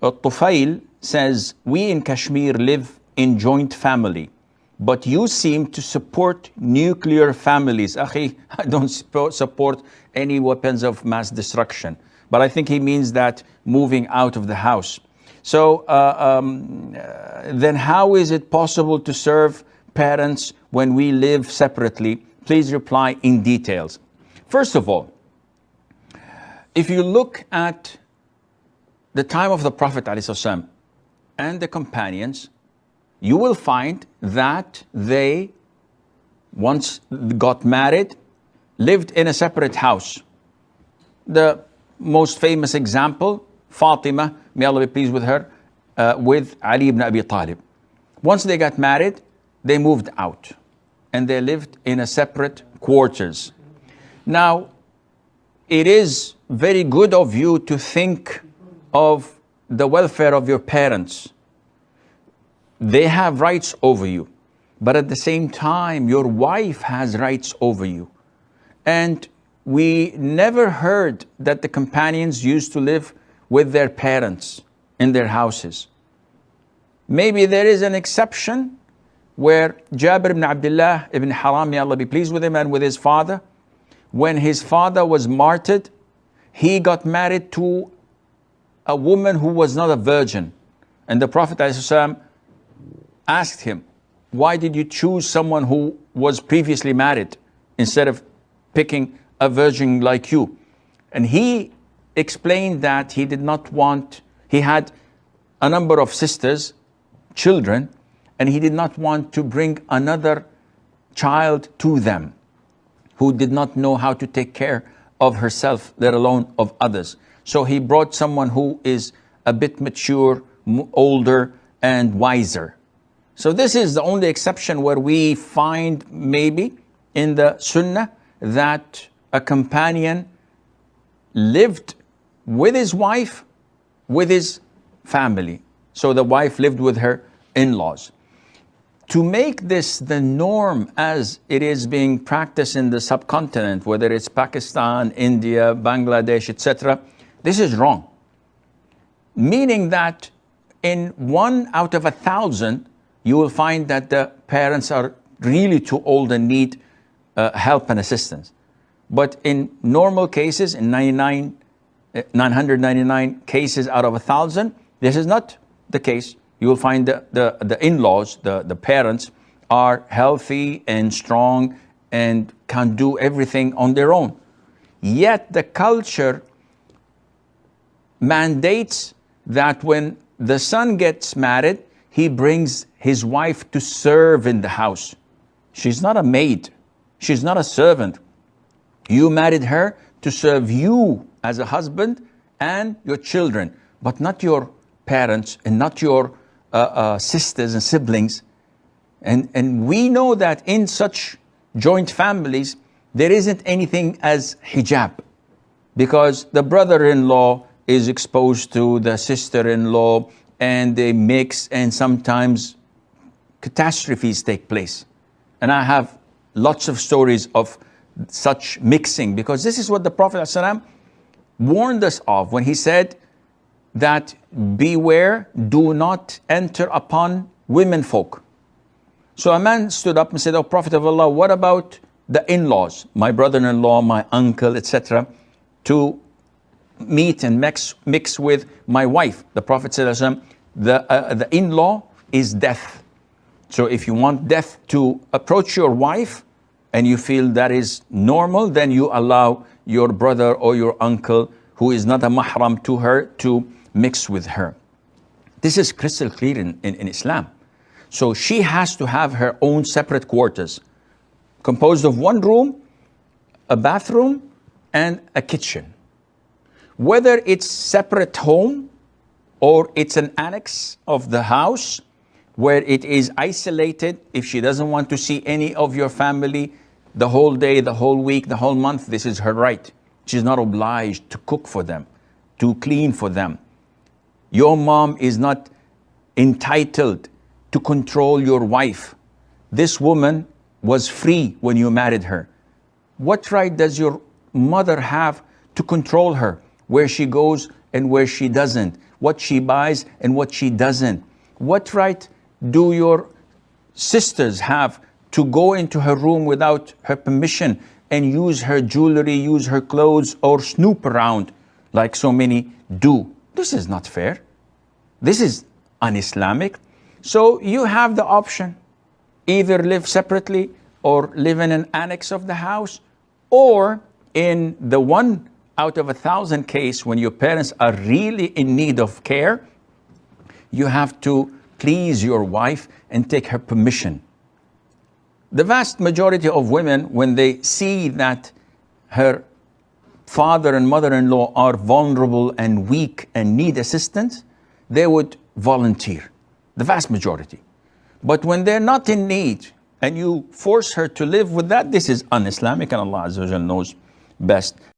Tufail says, we in Kashmir live in joint family, but you seem to support nuclear families. Akhi, I don't support any weapons of mass destruction, but I think he means that moving out of the house. So then how is it possible to serve parents when we live separately? Please reply in details. First of all, if you look at the time of the Prophet ﷺ and the companions, you will find that they once got married, lived in a separate house. The most famous example, Fatima, may Allah be pleased with her, with Ali ibn Abi Talib. Once they got married, they moved out and they lived in a separate quarters. Now, it is very good of you to think of the welfare of your parents. They have rights over you, but at the same time, your wife has rights over you. And we never heard that the companions used to live with their parents in their houses. Maybe there is an exception where Jabir ibn Abdullah ibn Haram, may Allah be pleased with him and with his father, when his father was martyred, he got married to a woman who was not a virgin. And the Prophet ﷺ asked him, why did you choose someone who was previously married instead of picking a virgin like you? And he explained that he did not want, he had a number of sisters, children, and he did not want to bring another child to them who did not know how to take care of herself, let alone of others. So he brought someone who is a bit mature, older, and wiser. So this is the only exception where we find maybe in the Sunnah that a companion lived with his wife, with his family. So the wife lived with her in-laws. To make this the norm as it is being practiced in the subcontinent, whether it's Pakistan, India, Bangladesh, etc., this is wrong. Meaning that in 1 out of 1,000, you will find that the parents are really too old and need help and assistance. But in normal cases, in 999 cases out of 1,000, this is not the case. You will find the in-laws, the parents, are healthy and strong and can do everything on their own. Yet the culture mandates that when the son gets married, he brings his wife to serve in the house. She's not a maid. She's not a servant. You married her to serve you as a husband and your children, but not your parents and not your sisters and siblings. And we know that in such joint families, there isn't anything as hijab, because the brother-in-law is exposed to the sister-in-law and they mix, and sometimes catastrophes take place. And I have lots of stories of such mixing, because this is what the Prophet ﷺ warned us of when he said that beware, do not enter upon women folk. So a man stood up and said, "Oh Prophet of Allah, what about the in-laws, my brother-in-law, my uncle, etc., to meet and mix with my wife?" The Prophet said, the in-law is death. So if you want death to approach your wife and you feel that is normal, then you allow your brother or your uncle who is not a mahram to her to mix with her. This is crystal clear in Islam. So she has to have her own separate quarters, composed of one room, a bathroom, and a kitchen. Whether it's separate home or it's an annex of the house where it is isolated, if she doesn't want to see any of your family the whole day, the whole week, the whole month, this is her right. She's not obliged to cook for them, to clean for them. Your mom is not entitled to control your wife. This woman was free when you married her. What right does your mother have to control her, where she goes and where she doesn't, what she buys and what she doesn't? What right do your sisters have to go into her room without her permission and use her jewelry, use her clothes, or snoop around like so many do? This is not fair. This is un-Islamic. So you have the option, either live separately or live in an annex of the house, or in the 1 out of 1,000 case when your parents are really in need of care, you have to please your wife and take her permission. The vast majority of women, when they see that her father and mother-in-law are vulnerable and weak and need assistance, they would volunteer, the vast majority. But when they're not in need and you force her to live with that, this is un-Islamic, and Allah Azza wa Jal knows best.